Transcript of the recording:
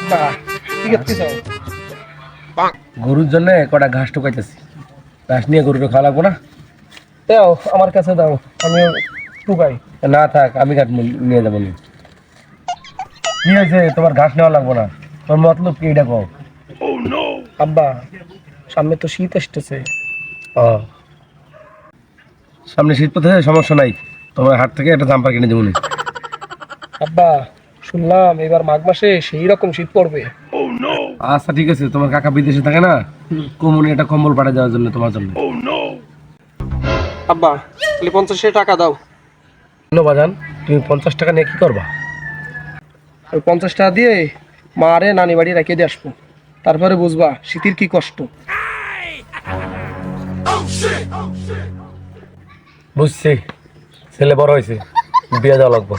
আব্বা ঠিক আছে যাও। গরুর জন্য কটা ঘাস টুকাইতেছি, ঘাস নিয়ে গরুকে খাওয়া লাগবো না? দাও আমার কাছে দাও, আমি টুকাই। না থাক, আমি ঘাস নিয়ে যাবো নি। কি হয়েছে, তোমার ঘাস নেওয়া লাগবো না? তোর মতলব কি এটা কও? আব্বা সামনে তো শীত আসতেছে। ও, সামনে শীত পড়তেছে, সমস্যা নাই, তোমার হাট থেকে একটা জাম্পার কিনে দেবো নি। আব্বা শুনলাম এবার মাঘ মাসে সেই রকম শীত পড়বে। আচ্ছা ঠিক আছে, তোমার কাকা বিদেশে থাকে না, কমুনি একটা কম্বল পাঠিয়ে দেওয়ার জন্য তোমার জন্য। আব্বা তাহলে 50 টাকা দাও। বাজান, তুমি 50 টাকা নিয়ে কি করবা? ওই 50 টাকা দিয়ে মা রে নানি বাড়ি রেখে দিয়ে আসবো, তারপরে বুঝবা শীতের কি কষ্ট। বুঝছি, ছেলে বড় হয়েছে, বিয়ে দেওয়া লাগবো।